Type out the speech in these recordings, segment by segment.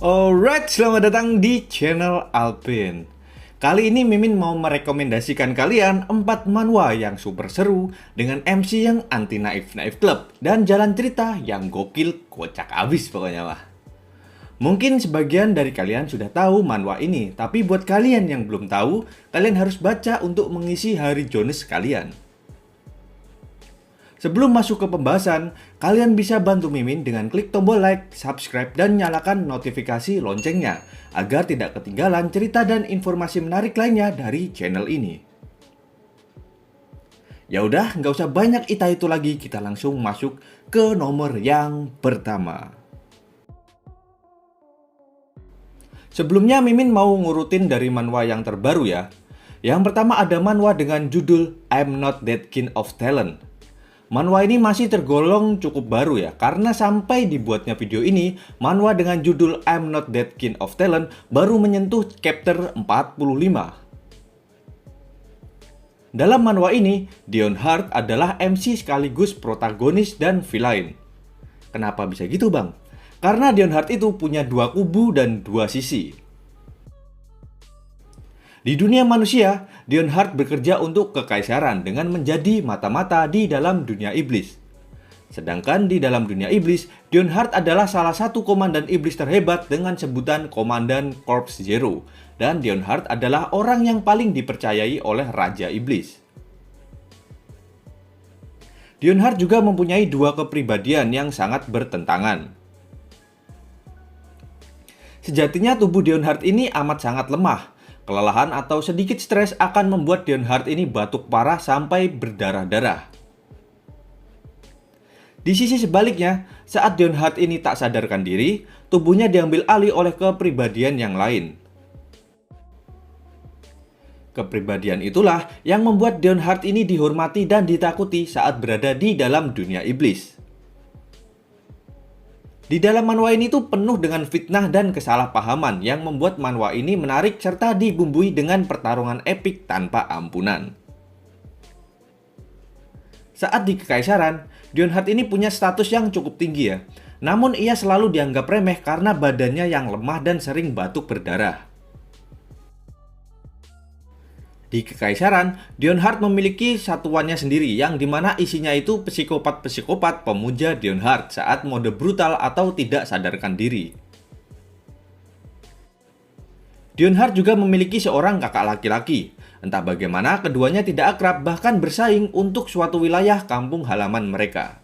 Alright, selamat datang di channel Alpin. Kali ini Mimin mau merekomendasikan kalian 4 manhwa yang super seru dengan MC yang anti naif-naif klub dan jalan cerita yang gokil kocak abis pokoknya mah. Mungkin sebagian dari kalian sudah tahu manhwa ini, tapi buat kalian yang belum tahu, kalian harus baca untuk mengisi hari Jones kalian. Sebelum masuk ke pembahasan, kalian bisa bantu Mimin dengan klik tombol like, subscribe, dan nyalakan notifikasi loncengnya agar tidak ketinggalan cerita dan informasi menarik lainnya dari channel ini. Ya udah, nggak usah banyak itu lagi, kita langsung masuk ke nomor yang pertama. Sebelumnya Mimin mau ngurutin dari manhwa yang terbaru ya. Yang pertama ada manhwa dengan judul I'm Not That Kind of Talent. Manhwa ini masih tergolong cukup baru ya, karena sampai dibuatnya video ini, manhwa dengan judul I'm Not That Kind of Talent baru menyentuh chapter 45. Dalam manhwa ini, Dion Hart adalah MC sekaligus protagonis dan villain. Kenapa bisa gitu bang? Karena Dion Hart itu punya dua kubu dan dua sisi. Di dunia manusia, Dion Hart bekerja untuk kekaisaran dengan menjadi mata-mata di dalam dunia iblis. Sedangkan di dalam dunia iblis, Dion Hart adalah salah satu komandan iblis terhebat dengan sebutan Komandan Corps Zero. Dan Dion Hart adalah orang yang paling dipercayai oleh Raja Iblis. Dion Hart juga mempunyai dua kepribadian yang sangat bertentangan. Sejatinya tubuh Dion Hart ini amat sangat lemah. Kelelahan atau sedikit stres akan membuat Dion Hart ini batuk parah sampai berdarah-darah. Di sisi sebaliknya, saat Dion Hart ini tak sadarkan diri, tubuhnya diambil alih oleh kepribadian yang lain. Kepribadian itulah yang membuat Dion Hart ini dihormati dan ditakuti saat berada di dalam dunia iblis. Di dalam manhwa ini tuh penuh dengan fitnah dan kesalahpahaman yang membuat manhwa ini menarik serta dibumbui dengan pertarungan epik tanpa ampunan. Saat di kekaisaran, Dion Hart ini punya status yang cukup tinggi ya. Namun ia selalu dianggap remeh karena badannya yang lemah dan sering batuk berdarah. Di kekaisaran, Dion Hart memiliki satuannya sendiri yang dimana isinya itu psikopat-psikopat pemuja Dion Hart saat mode brutal atau tidak sadarkan diri. Dion Hart juga memiliki seorang kakak laki-laki. Entah bagaimana keduanya tidak akrab bahkan bersaing untuk suatu wilayah kampung halaman mereka.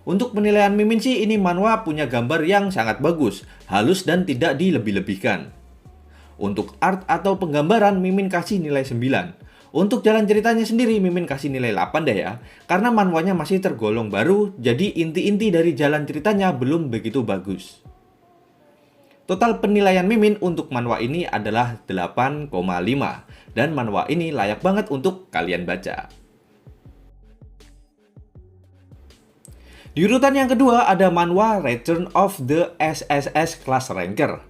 Untuk penilaian Mimin sih ini manhwa punya gambar yang sangat bagus, halus dan tidak dilebih-lebihkan. Untuk art atau penggambaran Mimin kasih nilai 9. Untuk jalan ceritanya sendiri Mimin kasih nilai 8 deh ya. Karena manhwanya masih tergolong baru, jadi inti-inti dari jalan ceritanya belum begitu bagus. Total penilaian Mimin untuk manhwa ini adalah 8,5. Dan manhwa ini layak banget untuk kalian baca. Di urutan yang kedua ada manhwa Return of the SSS Class Ranker.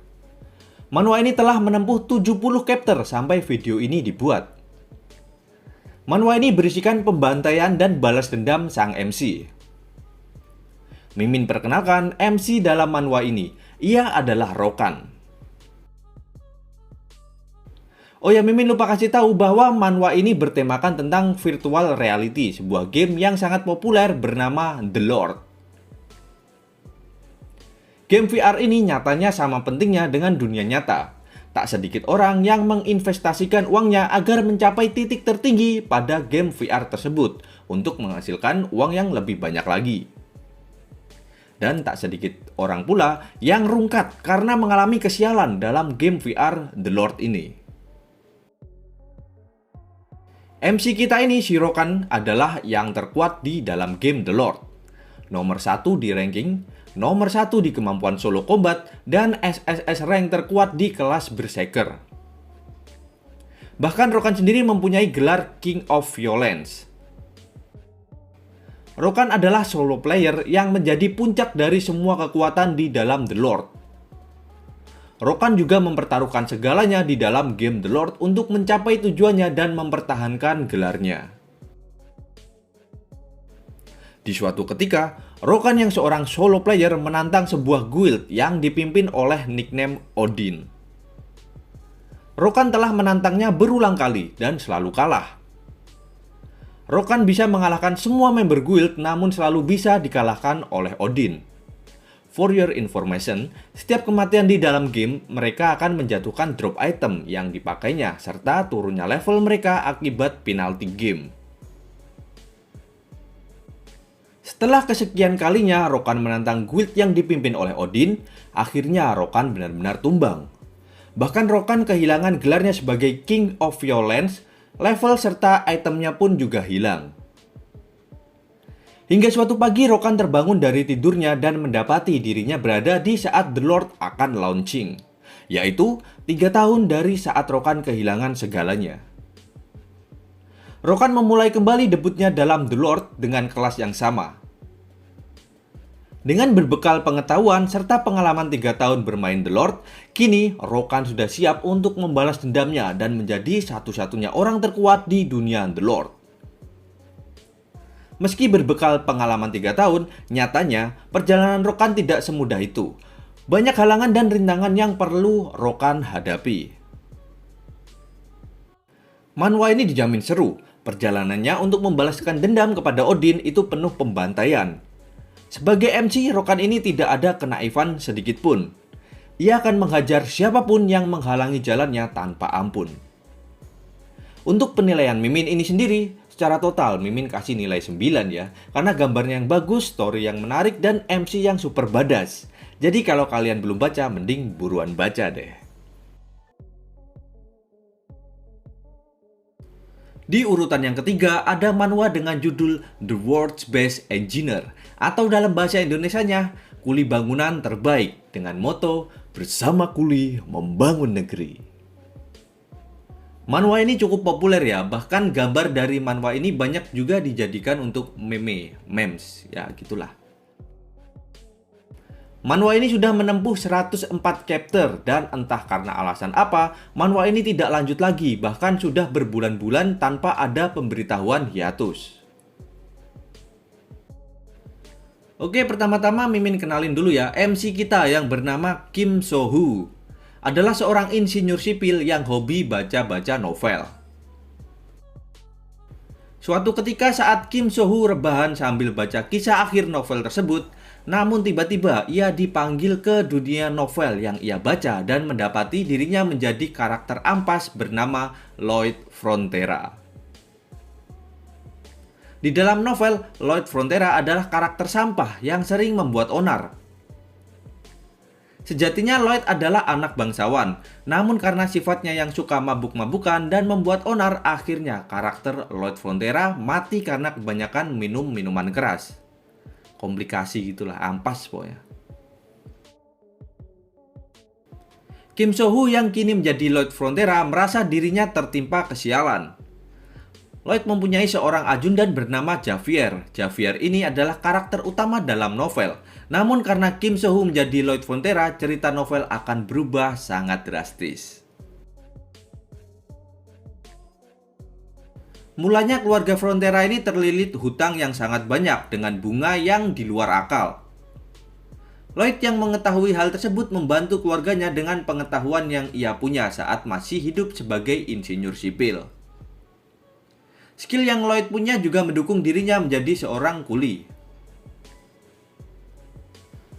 Manhwa ini telah menempuh 70 chapter sampai video ini dibuat. Manhwa ini berisikan pembantaian dan balas dendam sang MC. Mimin perkenalkan MC dalam manhwa ini. Ia adalah Rokan. Oh ya, Mimin lupa kasih tahu bahwa manhwa ini bertemakan tentang virtual reality, sebuah game yang sangat populer bernama The Lord. Game VR ini nyatanya sama pentingnya dengan dunia nyata. Tak sedikit orang yang menginvestasikan uangnya agar mencapai titik tertinggi pada game VR tersebut untuk menghasilkan uang yang lebih banyak lagi. Dan tak sedikit orang pula yang rungkat karena mengalami kesialan dalam game VR The Lord ini. MC kita ini, si Rokan, adalah yang terkuat di dalam game The Lord. Nomor 1 di ranking, nomor 1 di kemampuan solo combat, dan SSS rank terkuat di kelas Berserker. Bahkan Rokan sendiri mempunyai gelar King of Violence. Rokan adalah solo player yang menjadi puncak dari semua kekuatan di dalam The Lord. Rokan juga mempertaruhkan segalanya di dalam game The Lord untuk mencapai tujuannya dan mempertahankan gelarnya. Di suatu ketika, Rokan yang seorang solo player menantang sebuah guild yang dipimpin oleh nickname Odin. Rokan telah menantangnya berulang kali dan selalu kalah. Rokan bisa mengalahkan semua member guild namun selalu bisa dikalahkan oleh Odin. For your information, setiap kematian di dalam game, mereka akan menjatuhkan drop item yang dipakainya serta turunnya level mereka akibat penalty game. Setelah kesekian kalinya Rokan menantang guild yang dipimpin oleh Odin, akhirnya Rokan benar-benar tumbang. Bahkan Rokan kehilangan gelarnya sebagai King of Violence, level serta itemnya pun juga hilang. Hingga suatu pagi Rokan terbangun dari tidurnya dan mendapati dirinya berada di saat The Lord akan launching, yaitu 3 tahun dari saat Rokan kehilangan segalanya. Rokan memulai kembali debutnya dalam The Lord dengan kelas yang sama. Dengan berbekal pengetahuan serta pengalaman 3 tahun bermain The Lord, kini Rokan sudah siap untuk membalas dendamnya dan menjadi satu-satunya orang terkuat di dunia The Lord. Meski berbekal pengalaman 3 tahun, nyatanya perjalanan Rokan tidak semudah itu. Banyak halangan dan rintangan yang perlu Rokan hadapi. Manhwa ini dijamin seru. Perjalanannya untuk membalaskan dendam kepada Odin itu penuh pembantaian. Sebagai MC, Rokan ini tidak ada kenaifan sedikit pun. Ia akan menghajar siapapun yang menghalangi jalannya tanpa ampun. Untuk penilaian Mimin ini sendiri, secara total Mimin kasih nilai 9 ya. Karena gambarnya yang bagus, story yang menarik, dan MC yang super badass. Jadi kalau kalian belum baca, mending buruan baca deh. Di urutan yang ketiga ada manhwa dengan judul The World's Best Engineer, atau dalam bahasa Indonesianya, Kuli Bangunan Terbaik, dengan moto Bersama Kuli Membangun Negeri. Manhwa ini cukup populer ya, bahkan gambar dari manhwa ini banyak juga dijadikan untuk memes, ya gitulah. Manhwa ini sudah menempuh 104 chapter dan entah karena alasan apa, manhwa ini tidak lanjut lagi, bahkan sudah berbulan-bulan tanpa ada pemberitahuan hiatus. Oke, pertama-tama Mimin kenalin dulu ya, MC kita yang bernama Kim So-hoo. Adalah seorang insinyur sipil yang hobi baca-baca novel. Suatu ketika saat Kim So-hoo rebahan sambil baca kisah akhir novel tersebut, namun tiba-tiba ia dipanggil ke dunia novel yang ia baca dan mendapati dirinya menjadi karakter ampas bernama Lloyd Frontera. Di dalam novel, Lloyd Frontera adalah karakter sampah yang sering membuat onar. Sejatinya Lloyd adalah anak bangsawan, namun karena sifatnya yang suka mabuk-mabukan dan membuat onar, akhirnya karakter Lloyd Frontera mati karena kebanyakan minum minuman keras. Komplikasi gitulah, ampas pokoknya. Kim So-hoo yang kini menjadi Lloyd Frontera merasa dirinya tertimpa kesialan. Lloyd mempunyai seorang ajudan bernama Javier. Javier ini adalah karakter utama dalam novel. Namun karena Kim So-hoo menjadi Lloyd Frontera, cerita novel akan berubah sangat drastis. Mulanya keluarga Frontera ini terlilit hutang yang sangat banyak dengan bunga yang di luar akal. Lloyd yang mengetahui hal tersebut membantu keluarganya dengan pengetahuan yang ia punya saat masih hidup sebagai insinyur sipil. Skill yang Lloyd punya juga mendukung dirinya menjadi seorang kuli.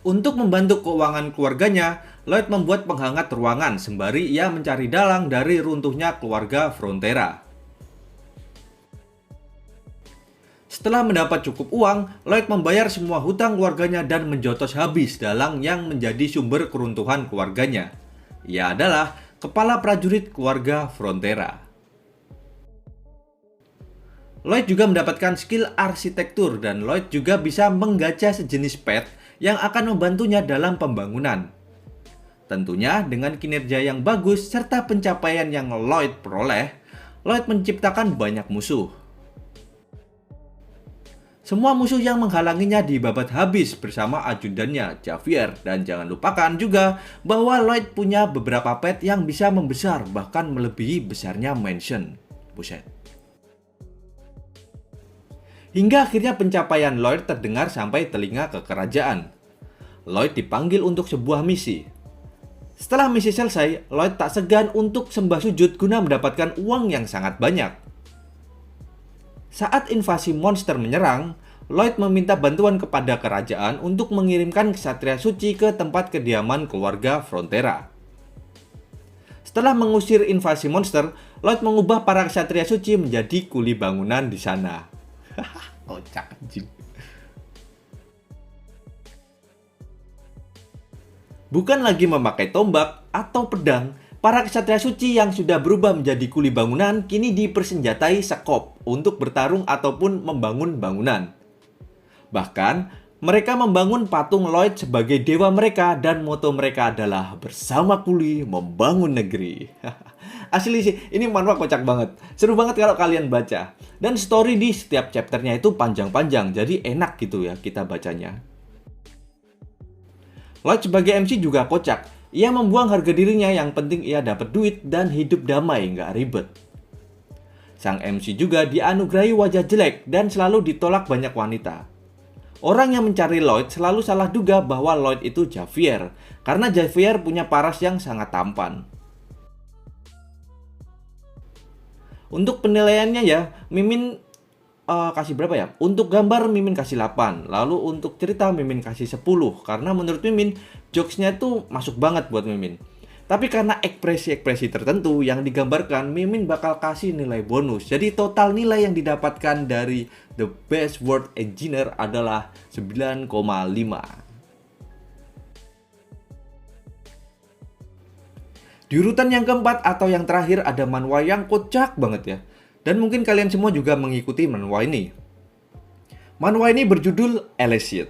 Untuk membantu keuangan keluarganya, Lloyd membuat penghangat ruangan sembari ia mencari dalang dari runtuhnya keluarga Frontera. Setelah mendapat cukup uang, Lloyd membayar semua hutang keluarganya dan menjotos habis dalang yang menjadi sumber keruntuhan keluarganya. Ia adalah kepala prajurit keluarga Frontera. Lloyd juga mendapatkan skill arsitektur dan Lloyd juga bisa menggacha sejenis pet yang akan membantunya dalam pembangunan. Tentunya dengan kinerja yang bagus serta pencapaian yang Lloyd peroleh, Lloyd menciptakan banyak musuh. Semua musuh yang menghalanginya dibabat habis bersama ajudannya Javier, dan jangan lupakan juga bahwa Lloyd punya beberapa pet yang bisa membesar bahkan melebihi besarnya mansion. Buset. Hingga akhirnya pencapaian Lloyd terdengar sampai telinga kekerajaan. Lloyd dipanggil untuk sebuah misi. Setelah misi selesai, Lloyd tak segan untuk sembah sujud guna mendapatkan uang yang sangat banyak. Saat invasi monster menyerang, Lloyd meminta bantuan kepada kerajaan untuk mengirimkan ksatria suci ke tempat kediaman keluarga Frontera. Setelah mengusir invasi monster, Lloyd mengubah para ksatria suci menjadi kuli bangunan di sana. Kocak anjing. Bukan lagi memakai tombak atau pedang, para ksatria suci yang sudah berubah menjadi kuli bangunan kini dipersenjatai sekop untuk bertarung ataupun membangun bangunan. Bahkan, mereka membangun patung Lloyd sebagai dewa mereka dan moto mereka adalah bersama kuli membangun negeri. Asli sih, ini manhwa kocak banget. Seru banget kalau kalian baca. Dan story di setiap chapternya itu panjang-panjang, jadi enak gitu ya kita bacanya. Lloyd sebagai MC juga kocak. Ia membuang harga dirinya, yang penting ia dapat duit dan hidup damai, nggak ribet. Sang MC juga dianugerahi wajah jelek dan selalu ditolak banyak wanita. Orang yang mencari Lloyd selalu salah duga bahwa Lloyd itu Javier, karena Javier punya paras yang sangat tampan. Untuk penilaiannya ya, Mimin kasih berapa ya? Untuk gambar Mimin kasih 8, lalu untuk cerita Mimin kasih 10, karena menurut Mimin jokesnya tuh masuk banget buat Mimin. Tapi karena ekspresi-ekspresi tertentu yang digambarkan, Mimin bakal kasih nilai bonus. Jadi total nilai yang didapatkan dari The Best Word Engineer adalah 9,5. Di urutan yang keempat atau yang terakhir ada manhwa yang kocak banget ya. Dan mungkin kalian semua juga mengikuti manhwa ini. Manhwa ini berjudul Elysium.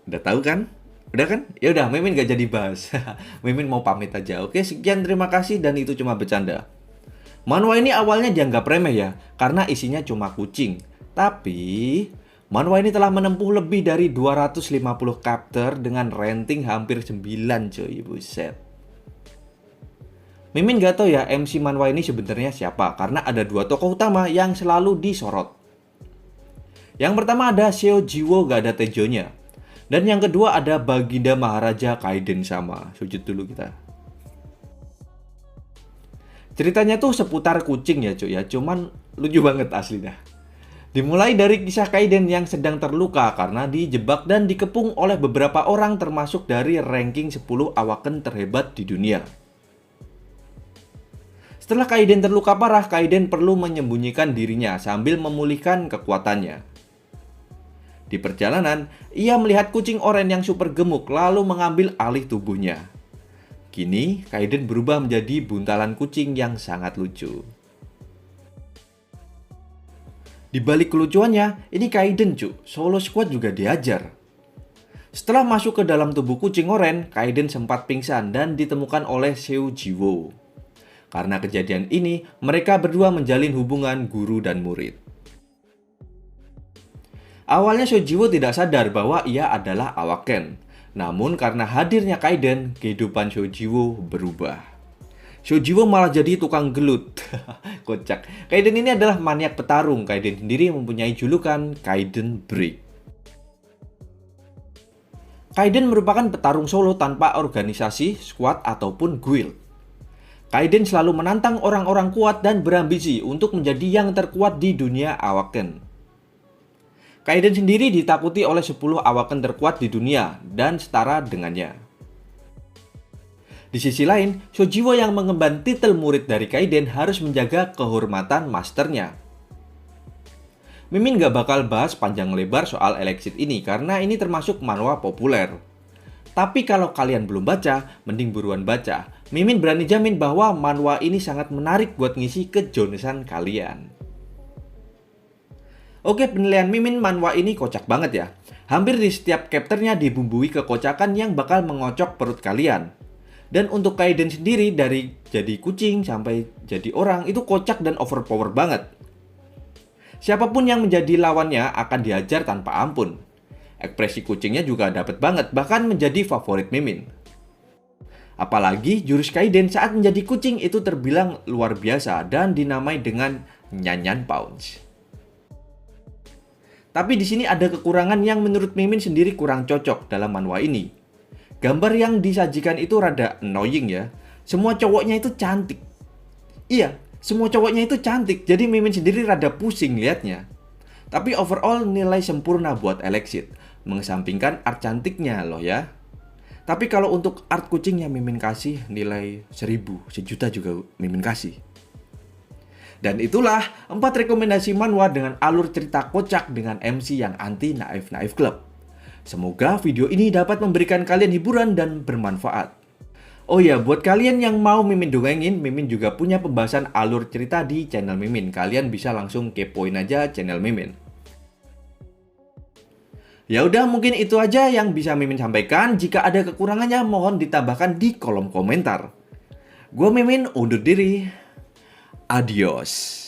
Udah tahu kan? Udah kan? Ya udah, Mimin gak jadi bahas. Mimin mau pamit aja. Oke, sekian, terima kasih, dan itu cuma bercanda. Manhwa ini awalnya dianggap remeh ya, karena isinya cuma kucing. Tapi manhwa ini telah menempuh lebih dari 250 chapter dengan rating hampir 9 cuy, buset. Mimin gak tahu ya MC manhwa ini sebenarnya siapa, karena ada dua tokoh utama yang selalu disorot. Yang pertama ada Seo Jiwo, gak ada Tejonya. Dan yang kedua ada Baginda Maharaja Kaiden sama. Sujud dulu kita. Ceritanya tuh seputar kucing ya cuy ya, cuman lucu banget asli dah. Dimulai dari kisah Kaiden yang sedang terluka karena dijebak dan dikepung oleh beberapa orang termasuk dari ranking 10 awaken terhebat di dunia. Setelah Kaiden terluka parah, Kaiden perlu menyembunyikan dirinya sambil memulihkan kekuatannya. Di perjalanan, ia melihat kucing oranye yang super gemuk lalu mengambil alih tubuhnya. Kini, Kaiden berubah menjadi buntalan kucing yang sangat lucu. Di balik kelucuannya, ini Kaiden solo squad juga diajar. Setelah masuk ke dalam tubuh kucing oranye, Kaiden sempat pingsan dan ditemukan oleh Seo Jiwo. Karena kejadian ini, mereka berdua menjalin hubungan guru dan murid. Awalnya Seo Jiwo tidak sadar bahwa ia adalah awaken. Namun karena hadirnya Kaiden, kehidupan Seo Jiwo berubah. Seo Jiwo malah jadi tukang gelut. Kocak. Kaiden ini adalah maniak petarung. Kaiden sendiri mempunyai julukan Kaiden Break. Kaiden merupakan petarung solo tanpa organisasi, squad, ataupun guild. Kaiden selalu menantang orang-orang kuat dan berambisi untuk menjadi yang terkuat di dunia awaken. Kaiden sendiri ditakuti oleh 10 awaken terkuat di dunia dan setara dengannya. Di sisi lain, Seo Jiwo yang mengemban titel murid dari Kaiden harus menjaga kehormatan masternya. Mimin gak bakal bahas panjang lebar soal Elysium ini karena ini termasuk manhwa populer. Tapi kalau kalian belum baca, mending buruan baca. Mimin berani jamin bahwa manhwa ini sangat menarik buat ngisi kejonesan kalian. Oke, penilaian Mimin manhwa ini kocak banget ya. Hampir di setiap chapternya dibumbui kekocakan yang bakal mengocok perut kalian. Dan untuk Kaiden sendiri, dari jadi kucing sampai jadi orang, itu kocak dan overpower banget. Siapapun yang menjadi lawannya akan dihajar tanpa ampun. Ekspresi kucingnya juga dapat banget, bahkan menjadi favorit Mimin. Apalagi jurus Kaiden saat menjadi kucing itu terbilang luar biasa dan dinamai dengan Nyanyan Punch. Tapi di sini ada kekurangan yang menurut Mimin sendiri kurang cocok dalam manhwa ini. Gambar yang disajikan itu rada annoying ya. Semua cowoknya itu cantik. Iya, semua cowoknya itu cantik, jadi Mimin sendiri rada pusing liatnya. Tapi overall nilai sempurna buat Alexit, mengesampingkan art cantiknya loh ya. Tapi kalau untuk art kucingnya Mimin kasih nilai 1000, sejuta juga Mimin kasih. Dan itulah 4 rekomendasi manhwa dengan alur cerita kocak dengan MC yang anti naif-naif club. Semoga video ini dapat memberikan kalian hiburan dan bermanfaat. Oh ya, buat kalian yang mau Mimin dongengin, Mimin juga punya pembahasan alur cerita di channel Mimin. Kalian bisa langsung kepoin aja channel Mimin. Ya udah, mungkin itu aja yang bisa Mimin sampaikan. Jika ada kekurangannya mohon ditambahkan di kolom komentar. Gua Mimin undur diri. Adios.